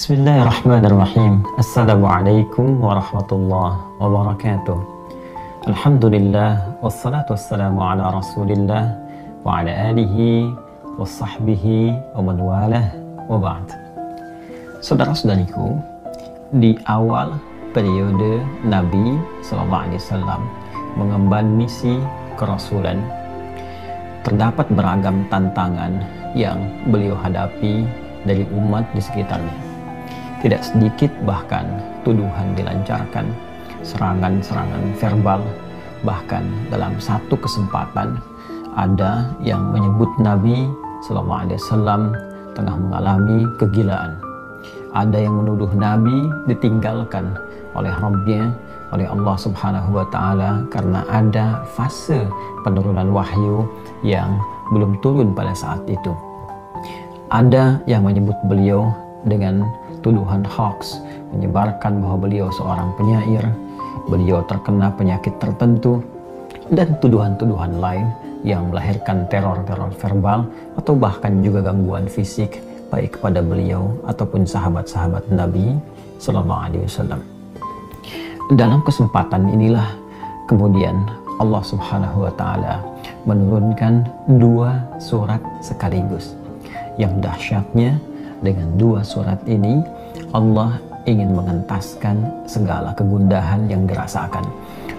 Bismillahirrahmanirrahim. Assalamualaikum warahmatullahi wabarakatuh. Alhamdulillah, wassalatu wassalamu ala rasulillah wa ala alihi wa sahbihi wa man walah wa ba'd. Saudara-saudariku, di awal periode Nabi SAW mengemban misi kerasulan, terdapat beragam tantangan yang beliau hadapi dari umat di sekitarnya. Tidak sedikit bahkan tuduhan dilancarkan, serangan-serangan verbal, bahkan dalam satu kesempatan ada yang menyebut Nabi SAW tengah mengalami kegilaan. Ada yang menuduh Nabi ditinggalkan oleh Rabbnya, oleh Allah Subhanahu wa Ta'ala, karena ada fase penurunan wahyu yang belum turun pada saat itu. Ada yang menyebut beliau dengan tuduhan hoax, menyebarkan bahwa beliau seorang penyair, beliau terkena penyakit tertentu, dan tuduhan-tuduhan lain yang melahirkan teror-teror verbal atau bahkan juga gangguan fisik baik kepada beliau ataupun sahabat-sahabat Nabi Sallallahu Alaihi Wasallam. Dalam kesempatan inilah kemudian Allah Subhanahu wa Ta'ala menurunkan dua surat sekaligus. Yang dahsyatnya, dengan dua surat ini Allah ingin mengentaskan segala kegundahan yang dirasakan.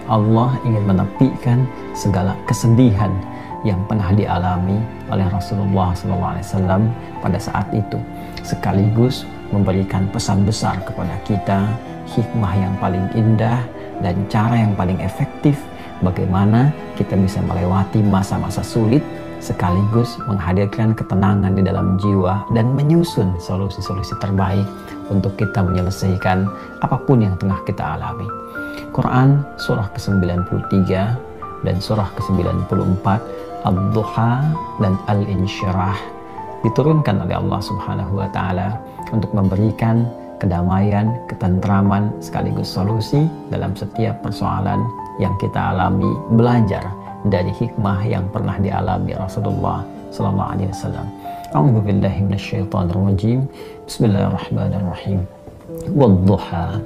Allah ingin menepikan segala kesedihan yang pernah dialami oleh Rasulullah SAW pada saat itu, sekaligus memberikan pesan besar kepada kita, hikmah yang paling indah dan cara yang paling efektif bagaimana kita bisa melewati masa-masa sulit, sekaligus menghadirkan ketenangan di dalam jiwa dan menyusun solusi-solusi terbaik untuk kita menyelesaikan apapun yang tengah kita alami. Quran surah ke-93 dan surah ke-94, Ad-Duha dan Al-Insyirah, diturunkan oleh Allah Subhanahu wa Ta'ala untuk memberikan kedamaian, ketentraman, sekaligus solusi dalam setiap persoalan yang kita alami, belajar dari hikmah yang pernah dialami Rasulullah sallallahu alaihi wasallam. A'udzu billahi minasyaitonir rajim. Bismillahirrahmanirrahim. Wad-duha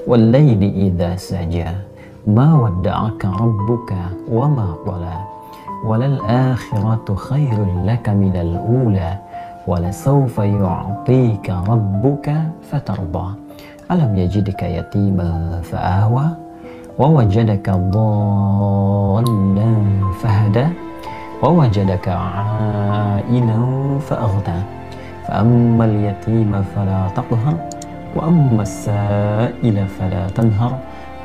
wal-laili idza saja ma wadda'aka rabbuka wa ma qala walal akhiratu khairul laka minal ula wala sawfa yu'tika rabbuka fatarda alam yajidka yatima fa'awa ووجدك ضالا فهدى ووجدك عائلا فأغنى فأما اليتيم فلا تقهر وأما السائل فلا تنهر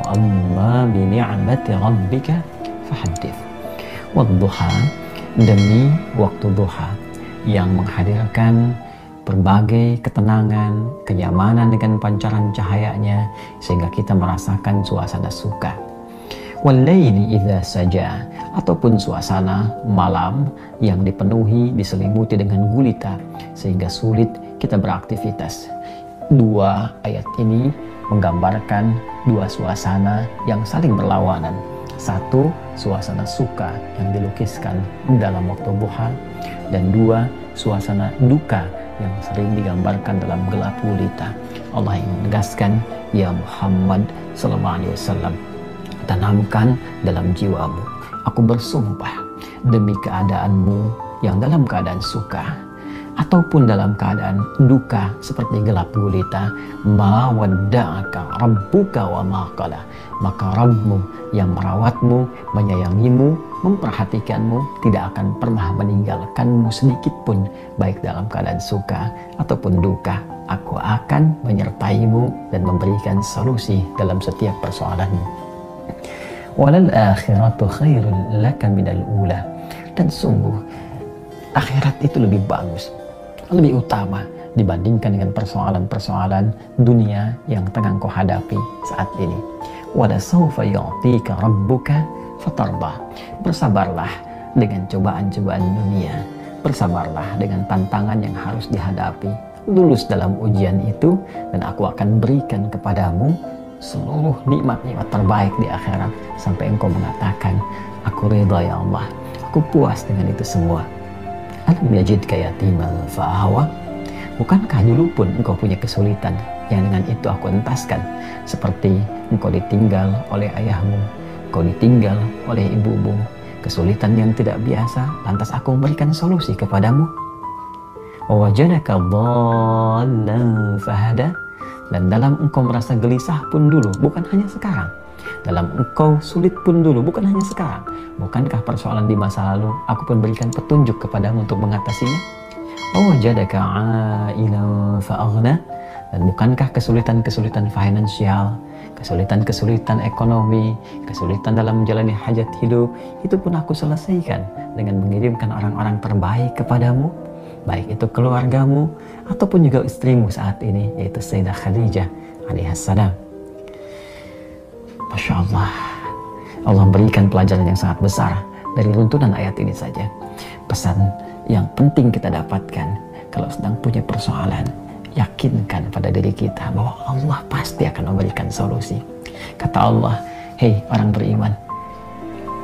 وأما بنعمة ربك فحدث. والضحى, demi waktu duha yang menghadirkan berbagai ketenangan, kenyamanan dengan pancaran cahayanya sehingga kita merasakan suasana suka. Wal-laili idza saja, ataupun suasana malam yang dipenuhi, diselimuti dengan gulita sehingga sulit kita beraktivitas. Dua ayat ini menggambarkan dua suasana yang saling berlawanan. Satu, suasana suka yang dilukiskan dalam waktu duha, dan dua, suasana duka yang sering digambarkan dalam gelap gulita. Allah yang menegaskan, ya Muhammad sallallahu alaihi wasallam, tanamkan dalam jiwamu, aku bersumpah demi keadaanmu yang dalam keadaan suka ataupun dalam keadaan duka seperti gelap gulita, ma wadda'aka rabbuka wa ma qala, maka Rabbmu yang merawatmu, menyayangimu, memperhatikanmu tidak akan pernah meninggalkanmu sedikit pun, baik dalam keadaan suka ataupun duka. Aku akan menyertaimu dan memberikan solusi dalam setiap persoalanmu. Walal akhiratu khairul laka minal ula, dan sungguh akhirat itu lebih bagus, lebih utama dibandingkan dengan persoalan-persoalan dunia yang tengah kau hadapi saat ini. Wala sawfa yu'tika rabbuka fatarda, bersabarlah dengan cobaan-cobaan dunia, bersabarlah dengan tantangan yang harus dihadapi, lulus dalam ujian itu dan aku akan berikan kepadamu seluruh nikmat-nikmat terbaik di akhirat sampai engkau mengatakan, aku ridha ya Allah, aku puas dengan itu semua. Alam yajidka yatiman fa'awa, Bukankah dulu pun engkau punya kesulitan yang dengan itu aku entaskan, seperti engkau ditinggal oleh ayahmu, engkau ditinggal oleh ibumu, kesulitan yang tidak biasa, lantas aku memberikan solusi kepadamu. Wajadaka dhallan fahada, dan dalam engkau merasa gelisah pun dulu, bukan hanya sekarang. Dalam engkau sulit pun dulu, bukan hanya sekarang. Bukankah persoalan di masa lalu aku pun berikan petunjuk kepadamu untuk mengatasinya? Wajadaka ailan fa'aghna, dan bukankah kesulitan-kesulitan finansial, kesulitan-kesulitan ekonomi, kesulitan dalam menjalani hajat hidup, itu pun aku selesaikan dengan mengirimkan orang-orang terbaik kepadamu, baik itu keluargamu ataupun juga istrimu saat ini, yaitu Sayyidah Khadijah alaihassalam. Masya Allah, Allah berikan pelajaran yang sangat besar dari runtunan ayat ini saja. Pesan yang penting kita dapatkan kalau sedang punya persoalan, yakinkan pada diri kita bahwa Allah pasti akan memberikan solusi. Kata Allah, hei orang beriman,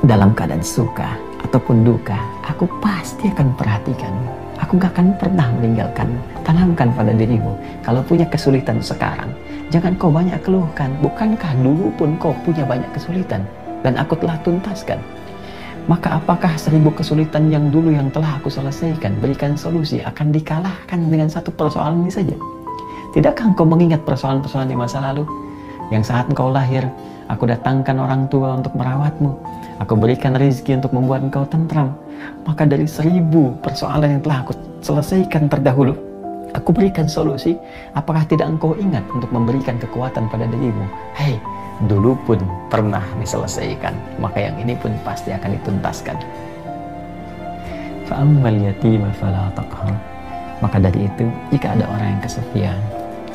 dalam keadaan suka ataupun duka, aku pasti akan perhatikanmu. Aku gak akan pernah meninggalkanmu. Tanamkan pada dirimu, kalau punya kesulitan sekarang, jangan kau banyak keluhkan. Bukankah dulu pun kau punya banyak kesulitan dan aku telah tuntaskan? Maka apakah 1000 kesulitan yang dulu yang telah aku selesaikan, berikan solusi, akan dikalahkan dengan satu persoalan ini saja? Tidakkah engkau mengingat persoalan-persoalan di masa lalu? Yang saat engkau lahir, aku datangkan orang tua untuk merawatmu. Aku berikan rezeki untuk membuat engkau tentram. Maka dari 1000 persoalan yang telah aku selesaikan terdahulu, aku berikan solusi. Apakah tidak engkau ingat untuk memberikan kekuatan pada dirimu? Hei, dulu pun pernah diselesaikan, maka yang ini pun pasti akan dituntaskan. Fa'ammal yatima fala taqhar. Maka dari itu, jika ada orang yang kesepian,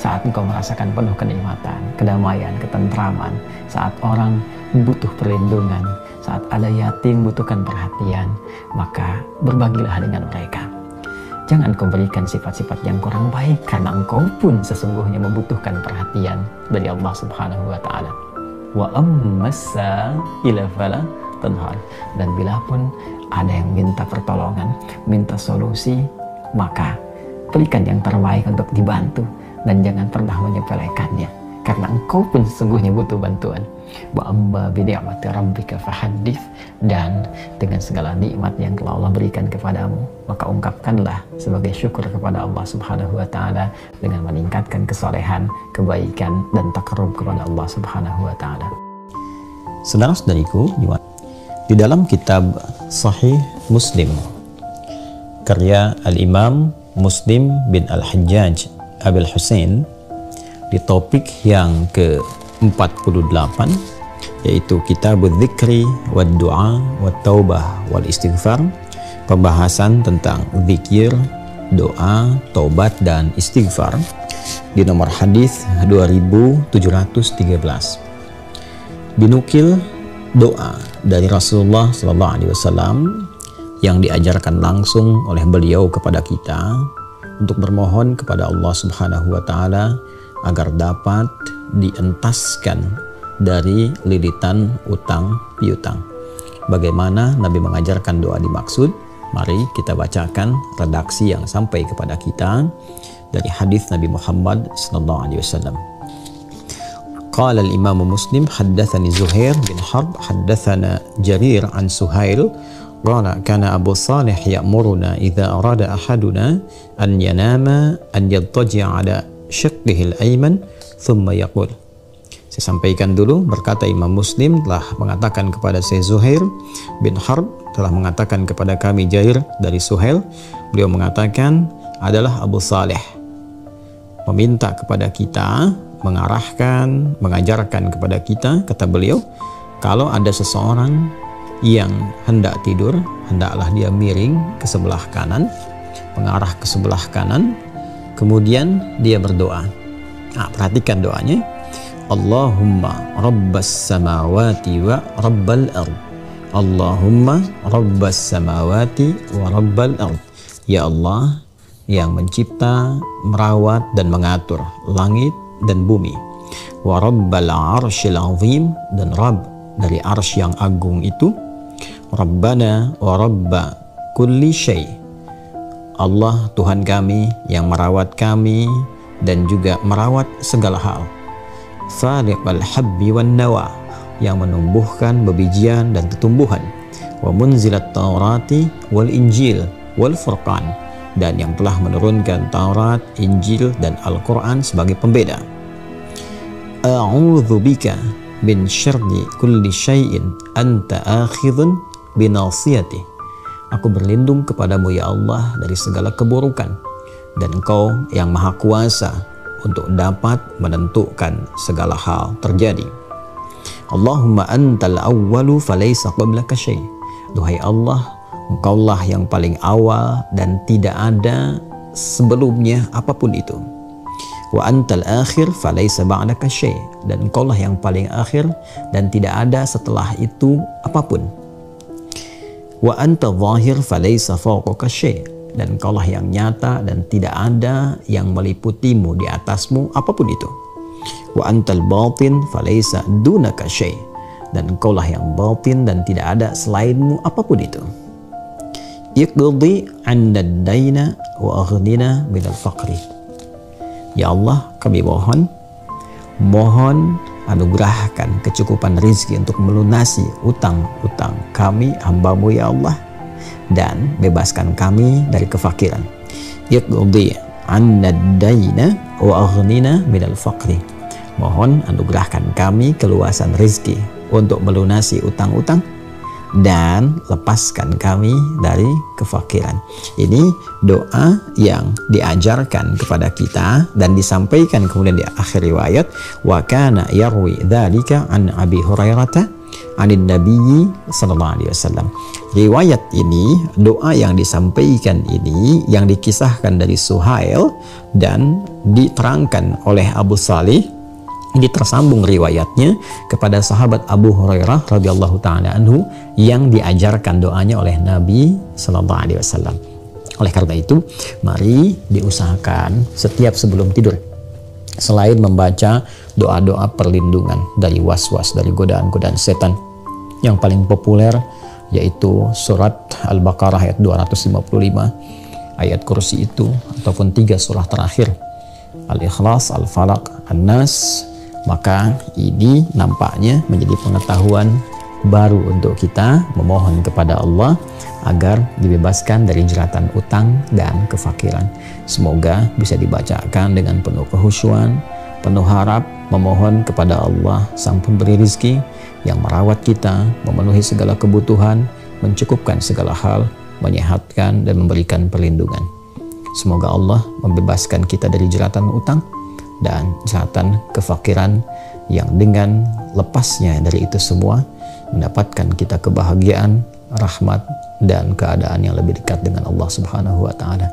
saat engkau merasakan penuh kenikmatan, kedamaian, ketentraman, saat orang butuh perlindungan, saat ada yatim butuhkan perhatian, maka berbagilah dengan mereka. Jangan kau berikan sifat-sifat yang kurang baik, karena engkau pun sesungguhnya membutuhkan perhatian dari Allah Subhanahu wa Ta'ala. Wa ammassa ila fala tanhar. Dan bila pun ada yang minta pertolongan, minta solusi, maka berikan yang terbaik untuk dibantu dan jangan pernah menyepelekannya, karena engkau pun sesungguhnya butuh bantuan. Wa amma bi ni'mati rabbika fahaddits, dan dengan segala nikmat yang telah Allah berikan kepadamu, maka ungkapkanlah sebagai syukur kepada Allah Subhanahu wa Ta'ala dengan meningkatkan kesolehan, kebaikan, dan takarrub kepada Allah Subhanahu wa Ta'ala. Saudara-saudariku, di dalam kitab Sahih Muslim karya Al-Imam Muslim bin Al-Hajjaj Abil Husain, di topik yang ke-48, yaitu Kitabul Dzikri wad Du'a wat Taubah wal Istighfar, pembahasan tentang zikir, doa, taubat dan istighfar, di nomor hadis 2713. Dinukil doa dari Rasulullah SAW yang diajarkan langsung oleh beliau kepada kita untuk bermohon kepada Allah Subhanahu wa Ta'ala agar dapat dientaskan dari lilitan utang piutang. Bagaimana Nabi mengajarkan doa dimaksud? Mari kita bacakan redaksi yang sampai kepada kita dari hadis Nabi Muhammad SAW. Qala al-Imam Muslim haddatsani Zuhair bin Harb haddatsana Jarir an Suhail qala kana Abu Salih ya'muruna idza arada ahaduna an yanama an yattaji'a ala syaqqihi al-ayman thumma yaqul. Saya sampaikan dulu, berkata Imam Muslim telah mengatakan kepada saya Zuhair bin Harb, telah mengatakan kepada kami Jair dari Suhail, beliau mengatakan adalah Abu Salih meminta kepada kita, mengarahkan, mengajarkan kepada kita, kata beliau, kalau ada seseorang yang hendak tidur, hendaklah dia miring ke sebelah kanan, mengarah ke sebelah kanan, kemudian dia berdoa. Nah, perhatikan doanya. Allahumma rabbas samawati wa rabbal ard. Allahumma rabbas samawati wa rabbal ard. Ya Allah yang mencipta, merawat dan mengatur langit dan bumi. Wa rabbal arsyil azim, dan Rabb dari arsy yang agung itu. Rabbana wa rabba kulli syai. Allah Tuhan kami yang merawat kami dan juga merawat segala hal. Faliqal habbi wan nawa, yang menumbuhkan bebijian dan tumbuhan. Wa munzilat taurati wal injil wal furqan, dan yang telah menurunkan Taurat, Injil dan Al-Quran sebagai pembeda. A'udzu bika min syarri kulli syai'in anta akhidhun binasiyati. Aku berlindung kepadamu ya Allah dari segala keburukan, dan Engkau yang maha kuasa untuk dapat menentukan segala hal terjadi. Allahumma antal awwalu falaysa qablaka syai'. Duhai Allah, Engkaulah yang paling awal dan tidak ada sebelumnya apapun itu. Wa antal akhir falaysa ba'daka syai', dan Engkaulah yang paling akhir dan tidak ada setelah itu apapun. Wa anta zahir falaysa fawqaka syai', dan Engkaulah yang nyata dan tidak ada yang meliputimu di atasmu apapun itu. Wa antal batin falaysa dunaka syai', dan Engkaulah yang batin dan tidak ada selainmu apapun itu. Iqdi 'anna ad-daina wa aghnina minal faqri. Ya Allah, kami mohon anugerahkan kecukupan rizki untuk melunasi utang-utang kami hamba-Mu ya Allah, dan bebaskan kami dari kefakiran. Iqdi 'anna ad-daina wa aghnina minal faqri. Mohon anugerahkan kami keluasan rizki untuk melunasi utang-utang dan lepaskan kami dari kefakiran. Ini doa yang diajarkan kepada kita dan disampaikan kemudian di akhir riwayat, wa kana yarwi dzalika an Abi Hurairah anin Nabiyyi sallallahu alaihi wasallam. Riwayat ini, doa yang disampaikan ini yang dikisahkan dari Suhail dan diterangkan oleh Abu Salih. Ini tersambung riwayatnya kepada sahabat Abu Hurairah radhiyallahu taala anhu yang diajarkan doanya oleh Nabi sallallahu alaihi wasallam. Oleh karena itu, mari diusahakan setiap sebelum tidur, selain membaca doa-doa perlindungan dari was-was, dari godaan-godaan setan, yang paling populer yaitu surat Al-Baqarah ayat 255, ayat kursi itu, ataupun 3 surah terakhir, Al-Ikhlas, Al-Falaq, An-Nas. Maka ini nampaknya menjadi pengetahuan baru untuk kita memohon kepada Allah agar dibebaskan dari jeratan utang dan kefakiran. Semoga bisa dibacakan dengan penuh kehusyuan, penuh harap, memohon kepada Allah Sang Pemberi Rizki yang merawat kita, memenuhi segala kebutuhan, mencukupkan segala hal, menyehatkan dan memberikan perlindungan. Semoga Allah membebaskan kita dari jeratan utang dan jeratan kefakiran, yang dengan lepasnya dari itu semua mendapatkan kita kebahagiaan, rahmat, dan keadaan yang lebih dekat dengan Allah Subhanahu wa Ta'ala.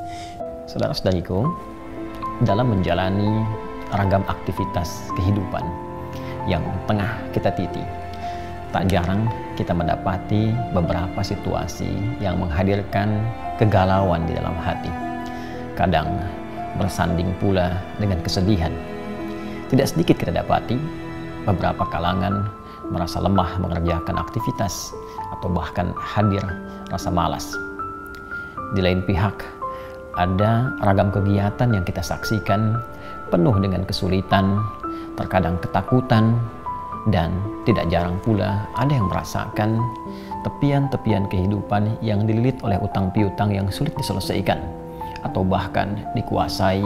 Saudara-saudariku, dalam menjalani ragam aktivitas kehidupan yang tengah kita titi, tak jarang kita mendapati beberapa situasi yang menghadirkan kegalauan di dalam hati. Kadang bersanding pula dengan kesedihan. Tidak sedikit kita dapati beberapa kalangan merasa lemah mengerjakan aktivitas atau bahkan hadir rasa malas. Di lain pihak, ada ragam kegiatan yang kita saksikan penuh dengan kesulitan, terkadang ketakutan, dan tidak jarang pula ada yang merasakan tepian-tepian kehidupan yang dililit oleh utang piutang yang sulit diselesaikan, atau bahkan dikuasai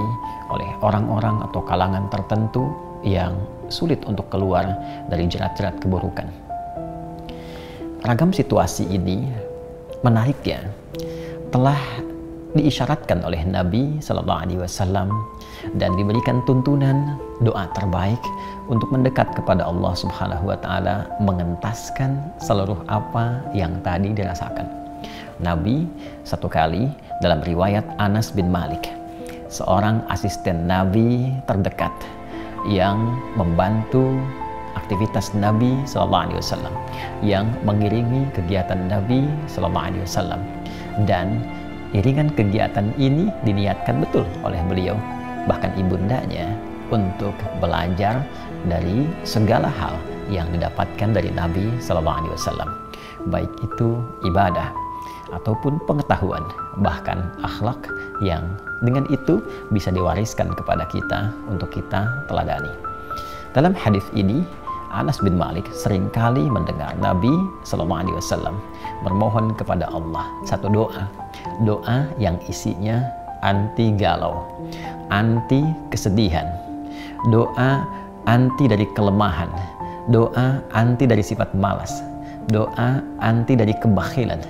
oleh orang-orang atau kalangan tertentu yang sulit untuk keluar dari jerat-jerat keburukan. Ragam situasi ini menariknya telah diisyaratkan oleh Nabi Sallallahu Alaihi Wasallam dan diberikan tuntunan doa terbaik untuk mendekat kepada Allah Subhanahu Wa Taala, mengentaskan seluruh apa yang tadi dirasakan. Nabi satu kali, dalam riwayat Anas bin Malik, seorang asisten Nabi terdekat yang membantu aktivitas Nabi Sallallahu Alaihi Wasallam, yang mengiringi kegiatan Nabi Sallallahu Alaihi Wasallam, dan iringan kegiatan ini diniatkan betul oleh beliau, bahkan ibundanya, untuk belajar dari segala hal yang didapatkan dari Nabi Sallallahu Alaihi Wasallam, baik itu ibadah ataupun pengetahuan, bahkan akhlak yang dengan itu bisa diwariskan kepada kita untuk kita teladani. Dalam hadis ini, Anas bin Malik seringkali mendengar Nabi SAW bermohon kepada Allah satu doa yang isinya anti galau, anti kesedihan, doa anti dari kelemahan, doa anti dari sifat malas, doa anti dari kebakhilan,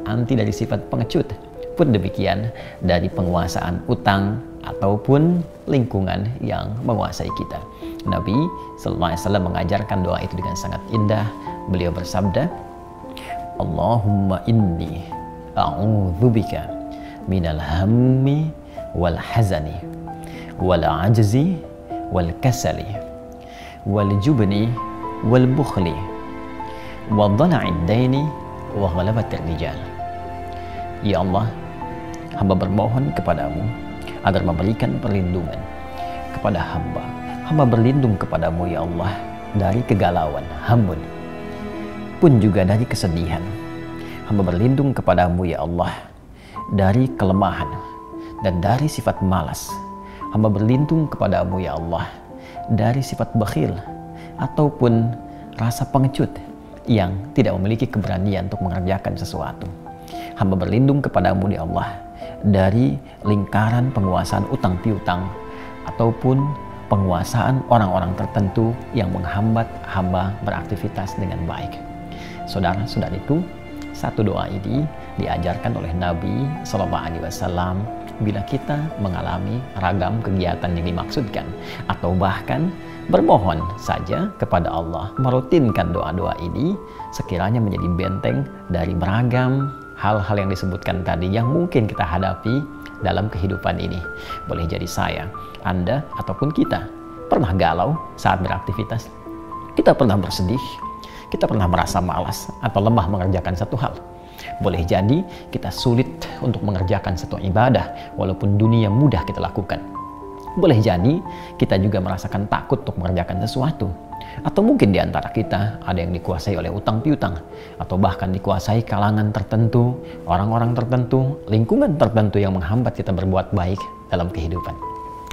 anti dari sifat pengecut, pun demikian dari penguasaan utang ataupun lingkungan yang menguasai kita. Nabi SAW mengajarkan doa itu dengan sangat indah. Beliau bersabda, Allahumma inni a'udzubika minal hammi wal hazani wal ajzi wal kasali wal jubni wal bukhli wa dhala'id daini wa ghalabatir rijal. Ya Allah, hamba bermohon kepadamu agar memberikan perlindungan kepada hamba. Hamba berlindung kepadamu ya Allah dari kegalauan, hambun, pun juga dari kesedihan. Hamba berlindung kepadamu ya Allah dari kelemahan dan dari sifat malas. Hamba berlindung kepadamu ya Allah dari sifat bakhil ataupun rasa pengecut yang tidak memiliki keberanian untuk mengerjakan sesuatu. Hamba berlindung kepadamu ya Allah dari lingkaran penguasaan utang piutang ataupun penguasaan orang-orang tertentu yang menghambat hamba beraktivitas dengan baik. Saudara-saudariku, satu doa ini diajarkan oleh Nabi SAW bila kita mengalami ragam kegiatan yang dimaksudkan atau bahkan bermohon saja kepada Allah. Merutinkan doa-doa ini sekiranya menjadi benteng dari beragam hal-hal yang disebutkan tadi yang mungkin kita hadapi dalam kehidupan ini. Boleh jadi saya, Anda, ataupun kita pernah galau saat beraktivitas. Kita pernah bersedih, kita pernah merasa malas atau lemah mengerjakan satu hal. Boleh jadi kita sulit untuk mengerjakan satu ibadah walaupun dunia mudah kita lakukan. Boleh jadi kita juga merasakan takut untuk mengerjakan sesuatu. Atau mungkin di antara kita ada yang dikuasai oleh utang piutang, atau bahkan dikuasai kalangan tertentu, orang-orang tertentu, lingkungan tertentu yang menghambat kita berbuat baik dalam kehidupan.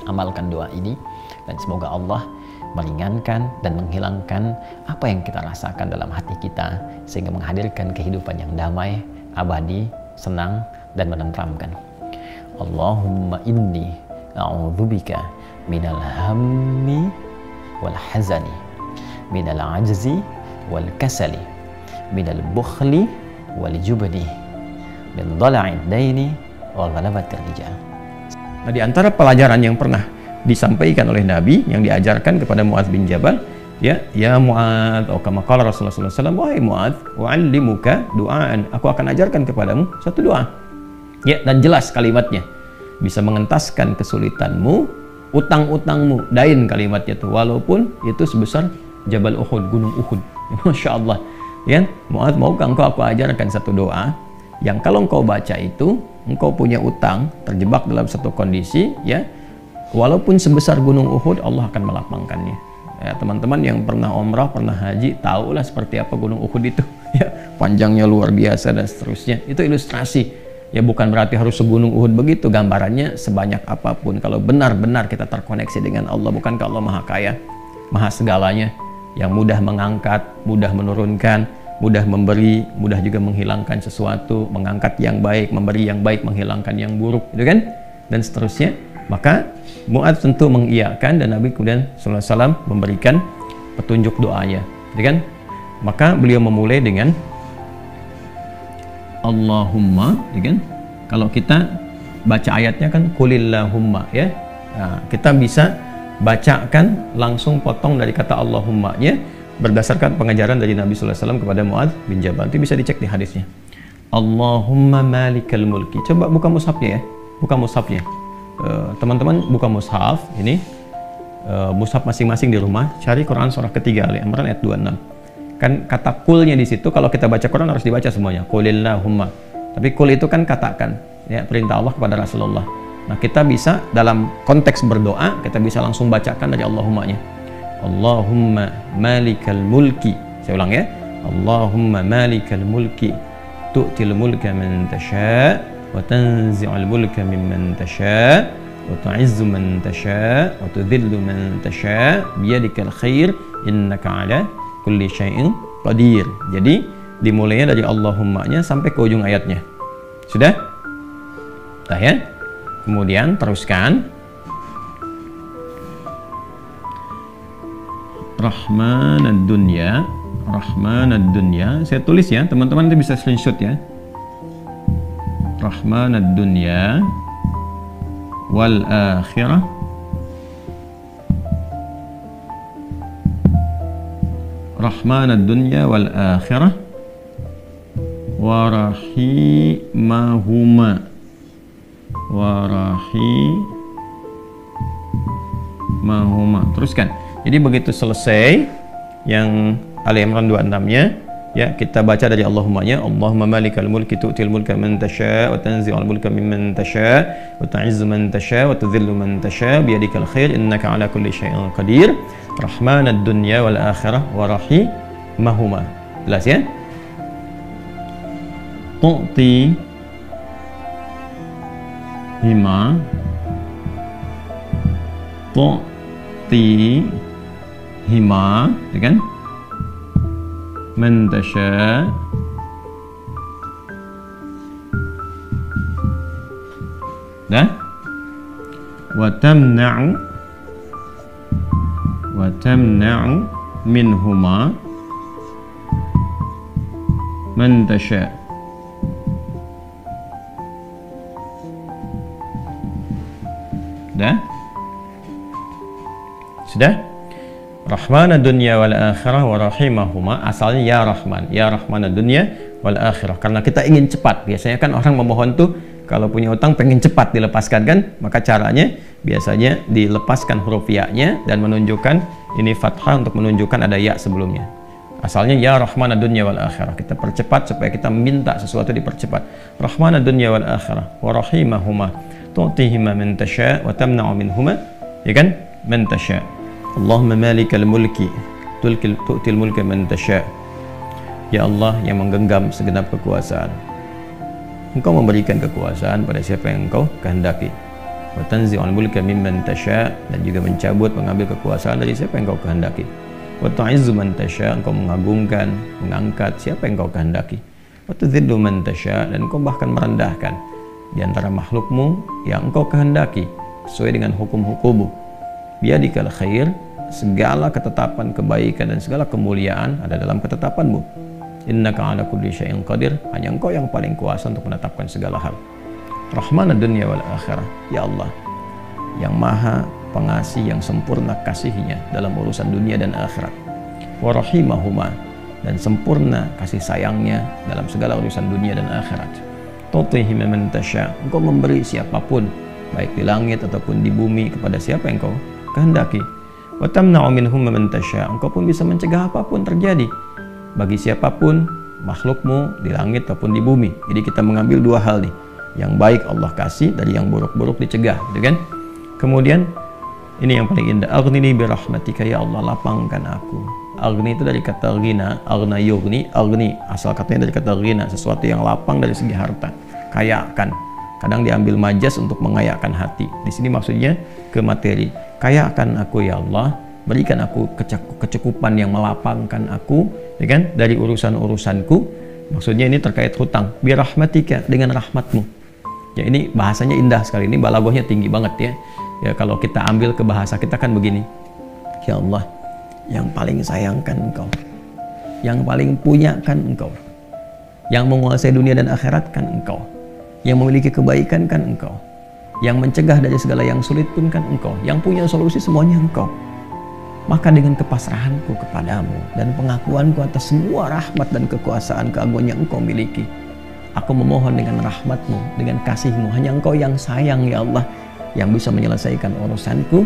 Amalkan doa ini dan semoga Allah meringankan dan menghilangkan apa yang kita rasakan dalam hati kita sehingga menghadirkan kehidupan yang damai, abadi, senang dan menenteramkan. Allahumma inni a'udzubika minal hammi wal hazani minal ajzi wal kasali minal bukhli wal jubni min dhala'id daini wa ghalabatir rijal. Nah, di antara pelajaran yang pernah disampaikan oleh Nabi yang diajarkan kepada Mu'adz bin Jabal, ya Mu'adz, atau kama qala Rasulullah SAW, wahai Mu'adz, wa'allimuka du'aan, aku akan ajarkan kepadamu satu doa. Ya, dan jelas kalimatnya, bisa mengentaskan kesulitanmu, utang-utangmu, dain kalimatnya itu, walaupun itu sebesar Jabal Uhud, gunung Uhud. Masya Allah. Ya, Mu'adz, maukah engkau aku ajarkan satu doa yang kalau engkau baca itu, engkau punya utang, terjebak dalam satu kondisi, ya, walaupun sebesar gunung Uhud, Allah akan melapangkannya. Ya, teman-teman yang pernah umrah, pernah haji, tahulah seperti apa gunung Uhud itu. Ya, panjangnya luar biasa dan seterusnya. Itu ilustrasi. Ya, bukan berarti harus segunung Uhud begitu. Gambarannya sebanyak apapun. Kalau benar-benar kita terkoneksi dengan Allah, bukankah Allah Maha Kaya, Maha segalanya, yang mudah mengangkat, mudah menurunkan, mudah memberi, mudah juga menghilangkan sesuatu, mengangkat yang baik, memberi yang baik, menghilangkan yang buruk, gitu kan? Dan seterusnya. Maka Mu'adz tentu mengiyakan dan Nabi kemudian sallallahu alaihi wasallam memberikan petunjuk doanya, gitu kan? Maka beliau memulai dengan Allahumma, gitu kan? Kalau kita baca ayatnya kan qulillahumma, ya. Nah, kita bisa bacakan langsung potong dari kata Allahumma, ya, berdasarkan pengajaran dari Nabi sallallahu alaihi wasallam kepada Mu'adz bin Jabal. Itu bisa dicek di hadisnya. Allahumma malikal mulki. Coba buka mushafnya, ya. Buka mushafnya. Teman-teman buka mushaf ini, mushaf masing-masing di rumah, cari Quran surah ketiga Ali Imran ayat 26. Kan kata kulnya di situ, kalau kita baca Quran harus dibaca semuanya, qulillahumma. Tapi kul itu kan katakan, ya, perintah Allah kepada Rasulullah. Nah, kita bisa dalam konteks berdoa, kita bisa langsung bacakan dari Allahumma-nya. Allahumma malikal mulki. Saya ulang, ya. Allahumma malikal mulki tu'til mulka man tasha wa tanzi'ul mulka mimman tasha wa tu'izzu man tasha wa tudhillu man tasha biyadikal khair innaka ala kulli syai'in qadir. Jadi dimulainya dari Allahumma-nya sampai ke ujung ayatnya. Sudah? Dah ya? Kemudian teruskan. Rahmanad dunya, Rahmanad dunya. Saya tulis ya, teman-teman nanti bisa screenshot ya. Rahmanad dunya wal akhirah Rahmanad dunya wal akhirah wa rahimahuma Teruskan. Jadi begitu selesai yang Ali Imran 26-nya, ya kita baca dari Allahumma-nya. Allahumma malikal mulki tu'til mulka man tasha wa tanzi'ul mulka mimman tasha wa tu'izzu man tasha wa tudhillu man tasha biyadikal khair innaka ala kulli syai'in qadir. Rahmanad dunya wal akhirah wa rahimahuma. Jelas ya? Tu'ti hima ya kan? Man tasha dah wa tamna'u minhuma man tasha. Dah? Sudah? Rahmanad dunya wal akhirah wa rahimahuma. Asalnya ya Rahman, ya Rahmanad dunya wal akhirah. Karena kita ingin cepat. Biasanya kan orang memohon tuh kalau punya utang pengen cepat dilepaskan kan? Maka caranya biasanya dilepaskan huruf ya-nya dan menunjukkan ini fathah untuk menunjukkan ada ya sebelumnya. Asalnya ya Rahmanad dunya wal akhirah. Kita percepat supaya kita minta sesuatu dipercepat. Rahmanad dunya wal akhirah wa rahimahuma tu'tihima man tasha wa tamna'u minhuma, ya kan? Man tasha. Allahumma malikal mulki tu'til mulka man tasha. Ya Allah yang menggenggam segenap kekuasaan, Engkau memberikan kekuasaan pada siapa yang Engkau kehendaki. Wa tanzi'ul mulka mimman tasha, dan juga mencabut mengambil kekuasaan dari siapa yang Engkau kehendaki. Wa tu'izzu man tasha, Engkau mengagungkan, mengangkat siapa yang Engkau kehendaki. Wa tudhillu man tasha, dan Engkau bahkan merendahkan di antara makhlukmu yang Engkau kehendaki sesuai dengan hukum-hukummu. Biyadikal khair, segala ketetapan kebaikan dan segala kemuliaan ada dalam ketetapanmu. Innaka ala kulli syai'in qadir, hanya Engkau yang paling kuasa untuk menetapkan segala hal. Rahmanad dunya wal akhirah, ya Allah yang maha pengasih, yang sempurna kasihnya dalam urusan dunia dan akhirat. Wa rahimahuma, dan sempurna kasih sayangnya dalam segala urusan dunia dan akhirat. Tu'tihi man tasha, Engkau memberi siapapun baik di langit ataupun di bumi kepada siapa yang Engkau kehendaki. Wa tamna'u minhum man tasha, Engkau pun bisa mencegah apapun terjadi bagi siapapun makhlukmu di langit ataupun di bumi. Jadi kita mengambil dua hal nih, yang baik Allah kasih, dari yang buruk-buruk dicegah, gitu kan? Kemudian ini yang paling indah, aghnini bi rahmatika, ya Allah lapangkan aku. Aghni itu dari kata ghina, aghna yughni, aghni asal katanya dari kata ghina, sesuatu yang lapang dari segi harta, kayakan. Kadang diambil majas untuk mengayakkan hati. Di sini maksudnya ke materi. Kayakan aku ya Allah, berikan aku kecukupan yang melapangkan aku, ya kan, dari urusan-urusanku. Maksudnya ini terkait hutang. Bi rahmatika, dengan rahmatmu. Ya ini bahasanya indah sekali. Ini balaghahnya tinggi banget ya. Ya kalau kita ambil ke bahasa kita kan begini. Ya Allah, yang paling sayangkan Engkau, yang paling punya kan Engkau, yang menguasai dunia dan akhirat kan Engkau, yang memiliki kebaikan kan Engkau, yang mencegah dari segala yang sulit pun kan Engkau, yang punya solusi semuanya Engkau. Maka dengan kepasrahanku kepadamu dan pengakuanku atas semua rahmat dan kekuasaan keagungan yang Engkau miliki, aku memohon dengan rahmatmu, dengan kasihmu. Hanya Engkau yang sayang ya Allah, yang bisa menyelesaikan urusanku.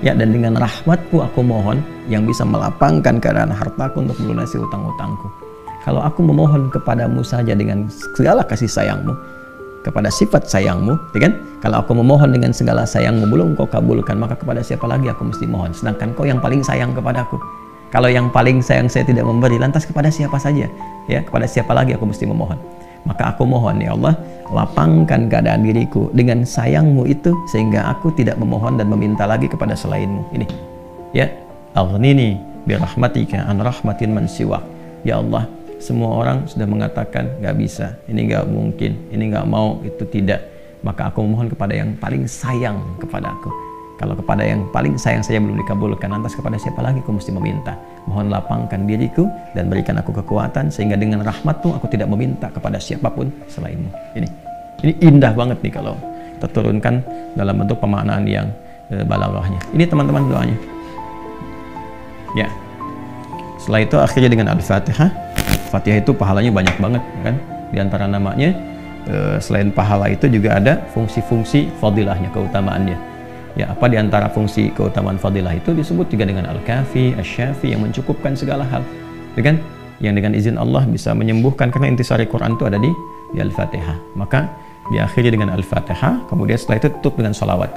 Ya, dan dengan rahmatku aku mohon yang bisa melapangkan keadaan hartaku untuk melunasi utang-utangku. Kalau aku memohon kepadamu saja dengan segala kasih sayangmu, kepada sifat sayangmu, ya kan? Kalau aku memohon dengan segala sayangmu belum Kau kabulkan, maka kepada siapa lagi aku mesti mohon? Sedangkan Kau yang paling sayang kepadaku. Kalau yang paling sayang saya tidak memberi, lantas kepada siapa saja? Ya, kepada siapa lagi aku mesti memohon? Maka aku mohon ya Allah, lapangkan keadaan diriku dengan sayangmu itu, sehingga aku tidak memohon dan meminta lagi kepada selainmu. Ini ya, aghnini birahmatika an rahmatin man siwak. Ya Allah, semua orang sudah mengatakan gak bisa, ini gak mungkin, ini gak mau, itu tidak. Maka aku mohon kepada yang paling sayang kepada aku. Kalau kepada yang paling sayang saya belum dikabulkan, lantas kepada siapa lagi aku mesti meminta? Mohon lapangkan diriku dan berikan aku kekuatan, sehingga dengan rahmatmu aku tidak meminta kepada siapapun selainmu. Ini indah banget nih kalau kita turunkan dalam bentuk pemaknaan yang balaghahnya. Ini teman-teman doanya. Ya. Setelah itu akhirnya dengan Al-Fatihah. Fatihah itu pahalanya banyak banget kan? Di antara namanya selain pahala itu juga ada fungsi-fungsi fadilahnya, keutamaannya. Ya, apa di antara fungsi keutamaan fadilah itu disebut juga dengan Al-Kafi, Asy-Syafi, yang mencukupkan segala hal. Ya kan? Yang dengan izin Allah bisa menyembuhkan, karena intisari Quran itu ada di Al-Fatihah. Maka diakhiri dengan Al-Fatihah, kemudian setelah itu tutup dengan sholawat.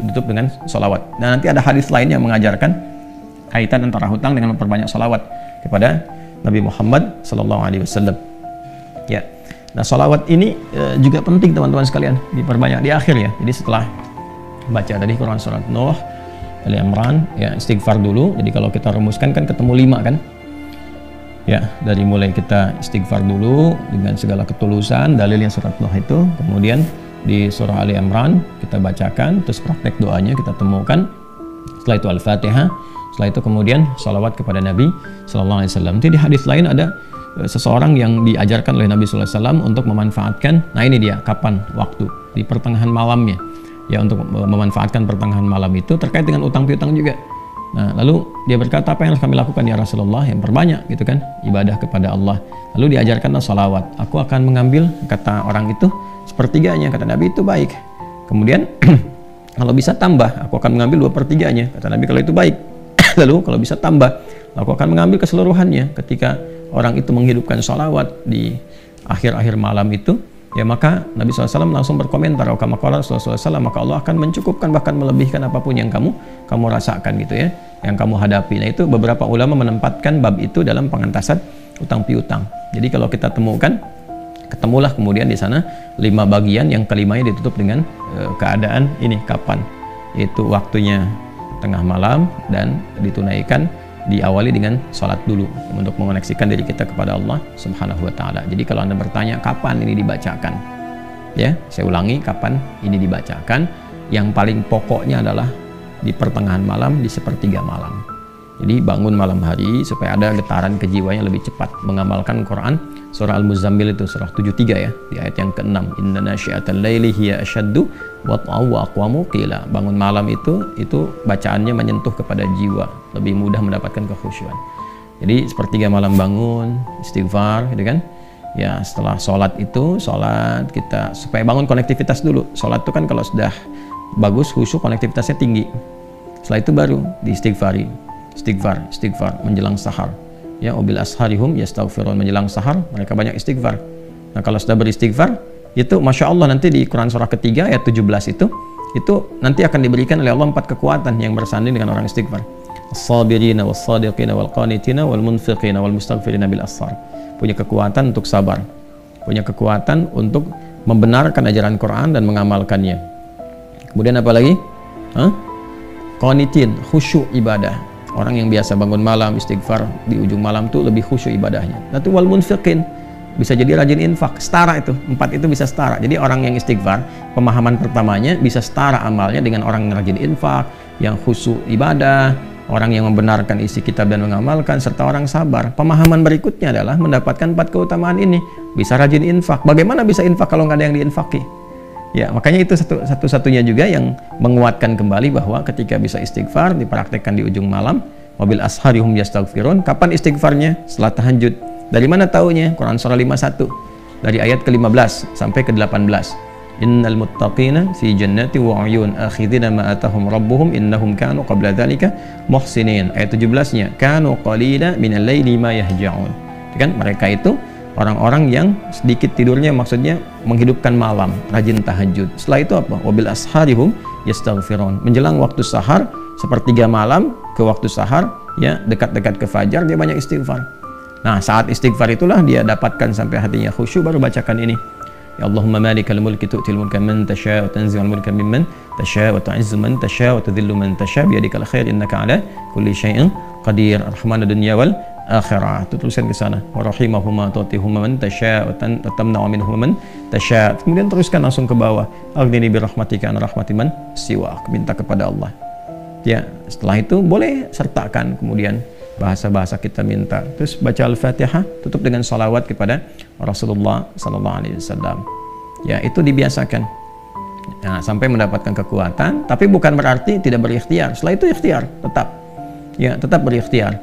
Tutup dengan sholawat. Dan nanti ada hadis lain yang mengajarkan kaitan antara hutang dengan memperbanyak sholawat kepada Nabi Muhammad SAW. Ya. Nah, sholawat ini juga penting teman-teman sekalian, diperbanyak di akhir ya. Jadi setelah baca dari Quran surat Nuh, Ali Imran, ya istighfar dulu. Jadi kalau kita rumuskan kan ketemu 5 kan? Ya, dari mulai kita istighfar dulu dengan segala ketulusan, dalilnya surat Nuh itu. Kemudian di surah Ali Imran kita bacakan, terus praktek doanya kita temukan. Setelah itu Al-Fatihah, setelah itu kemudian sholawat kepada Nabi Sallallahu Alaihi Wasallam. Jadi di hadis lain ada seseorang yang diajarkan oleh Nabi Sallallahu Alaihi Wasallam untuk memanfaatkan, nah ini dia, kapan waktu, di pertengahan malamnya. Ya, untuk memanfaatkan pertengahan malam itu terkait dengan utang piutang juga. Nah, lalu dia berkata, apa yang harus kami lakukan ya Rasulullah? Yang perbanyak gitu kan, ibadah kepada Allah. Lalu diajarkanlah salawat. Aku akan mengambil, kata orang itu, sepertiganya. Kata Nabi, itu baik. Kemudian kalau bisa tambah, aku akan mengambil 2/3-nya. Kata Nabi, kalau itu baik. Lalu kalau bisa tambah, aku akan mengambil keseluruhannya. Ketika orang itu menghidupkan salawat di akhir-akhir malam itu, ya maka Nabi SAW langsung berkomentar, maka Allah akan mencukupkan, bahkan melebihkan apapun yang kamu rasakan gitu ya, yang kamu hadapi. Nah, itu beberapa ulama menempatkan bab itu dalam pengentasan utang piutang. Jadi kalau kita temukan, ketemulah kemudian di sana 5 bagian, yang kelimanya ditutup dengan keadaan ini kapan, yaitu waktunya tengah malam, dan ditunaikan diawali dengan sholat dulu untuk mengoneksikan diri kita kepada Allah Subhanahu wa Ta'ala. Jadi kalau Anda bertanya kapan ini dibacakan, ya saya ulangi, kapan ini dibacakan, yang paling pokoknya adalah di pertengahan malam, di 1/3 malam. Jadi bangun malam hari supaya ada getaran kejiwanya lebih cepat mengamalkan Quran. Surah Al-Muzammil itu surah 73 ya, di ayat yang ke-6, inna nasyi'atal laili hiya asyaddu wat'aw wa aqwamu qila. Bangun malam itu bacaannya menyentuh kepada jiwa, lebih mudah mendapatkan kekhusyuan. Jadi 1/3 malam bangun, istighfar gitu kan. Ya, setelah sholat itu, sholat kita supaya bangun konektivitas dulu. Sholat itu kan kalau sudah bagus khusyuk, konektivitasnya tinggi. Setelah itu baru diistighfari. Istighfar menjelang sahar. Ya, wabil asharihum yastaghfirun, menjelang sahar mereka banyak istighfar. Nah, kalau sudah beristighfar itu Masya Allah, nanti di Quran surah ketiga ayat 17 itu nanti akan diberikan oleh Allah 4 kekuatan yang bersanding dengan orang istighfar. As-sabirina was-sadiqina wal-qanitina wal-munfiqina wal-mustaghfirina bil ashar. Punya kekuatan untuk sabar, punya kekuatan untuk membenarkan ajaran Quran dan mengamalkannya. Kemudian apa lagi? Qanitin, khusyuk ibadah. Orang yang biasa bangun malam istighfar di ujung malam tuh lebih khusyuk ibadahnya. Nanti wal munfiqin, bisa jadi rajin infak, setara itu. 4 itu bisa setara. Jadi orang yang istighfar, pemahaman pertamanya bisa setara amalnya dengan orang yang rajin infak, yang khusyuk ibadah, orang yang membenarkan isi kitab dan mengamalkan, serta orang sabar. Pemahaman berikutnya adalah mendapatkan 4 keutamaan ini. Bisa rajin infak. Bagaimana bisa infak kalau nggak ada yang diinfaki? Ya, makanya itu satu-satunya juga yang menguatkan kembali bahwa ketika bisa istighfar dipraktekkan di ujung malam, wabil asharihum yastaghfirun. Kapan istighfarnya? Setelah tahajud. Dari mana taunya? Quran surah 51 dari ayat ke-15 sampai ke-18. Innal muttaqina fi jannati wa 'uyun akhidina ma atahum rabbuhum innahum kanu qabla dzalika muhsinin. Ayat 17-nya, kanu qalila minal laili ma yahja'un. Kan mereka itu orang-orang yang sedikit tidurnya, maksudnya menghidupkan malam, rajin tahajud. Setelah itu apa? Wabil asharihum yastaghfirun. Menjelang waktu sahar, 1/3 malam ke waktu sahar, ya dekat-dekat ke fajar dia banyak istighfar. Nah, saat istighfar itulah dia dapatkan sampai hatinya khusyuk, baru bacakan ini. Ya Allahumma malikal mulki tu'til mulka man tasha' wa tanzi'ul mulka mimman tasha' wa tu'izzu man tasha' wa tudhillu man tasha' biyadikal khair innaka 'ala kulli syai'in qadir. Rahmanad dunya wal akhirah. Itu tulisan ke sana. Wa rahimahuma tu'tihuma man tasha' wa tamna'u minhum man tasha'. Kemudian teruskan langsung ke bawah. Aghnini bi rahmatika an rahmati man siwak. Minta kepada Allah. Ya, setelah itu boleh sertakan kemudian bahasa-bahasa kita minta. Terus baca Al-Fatihah, tutup dengan salawat kepada Rasulullah sallallahu alaihi wasallam. Ya, itu dibiasakan. Nah, sampai mendapatkan kekuatan, tapi bukan berarti tidak berikhtiar. Setelah itu ikhtiar tetap. Ya, tetap berikhtiar.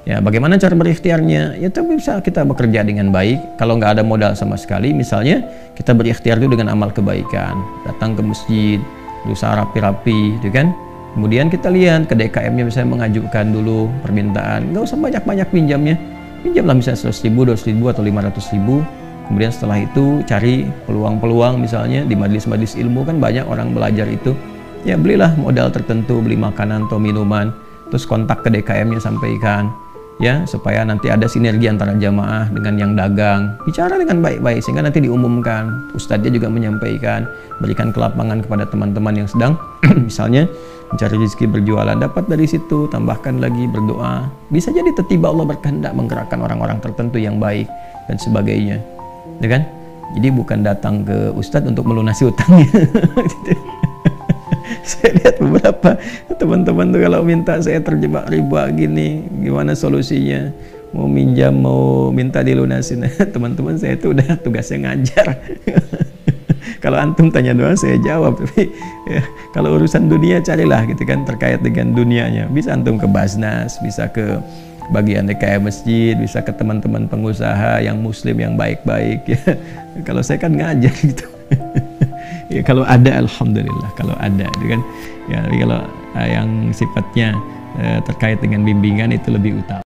Ya, bagaimana cara berikhtiarnya? Ya, itu bisa kita bekerja dengan baik. Kalau nggak ada modal sama sekali, misalnya kita berikhtiar dulu dengan amal kebaikan. Datang ke masjid, berusaha rapi-rapi, gitu kan? Kemudian kita lihat ke DKM-nya, misalnya mengajukan dulu permintaan, nggak usah banyak-banyak pinjamnya, pinjamlah misalnya 100.000, 200.000 atau 500.000. Kemudian setelah itu cari peluang-peluang, misalnya di majelis-majelis ilmu kan banyak orang belajar itu, ya belilah modal tertentu, beli makanan atau minuman, terus kontak ke DKM-nya, sampaikan, ya supaya nanti ada sinergi antara jamaah dengan yang dagang, bicara dengan baik-baik sehingga nanti diumumkan, ustadznya juga menyampaikan, berikan kelapangan kepada teman-teman yang sedang misalnya mencari rezeki berjualan, dapat dari situ, tambahkan lagi berdoa, bisa jadi tiba-tiba Allah berkehendak menggerakkan orang-orang tertentu yang baik dan sebagainya, ya kan? Jadi bukan datang ke ustadz untuk melunasi utangnya. Saya lihat beberapa teman-teman tuh kalau minta, saya terjebak riba gini, gimana solusinya? Mau minjam, mau minta dilunasin. Teman-teman saya itu udah tugasnya ngajar. Kalau antum tanya doang saya jawab, tapi ya, kalau urusan dunia carilah gitu kan, terkait dengan dunianya. Bisa antum ke Basnas, bisa ke bagian DKM masjid, bisa ke teman-teman pengusaha yang muslim yang baik-baik ya. Kalau saya kan ngajar gitu. Ya kalau ada alhamdulillah, kalau ada gitu kan. Ya kalau yang sifatnya terkait dengan bimbingan itu lebih utama.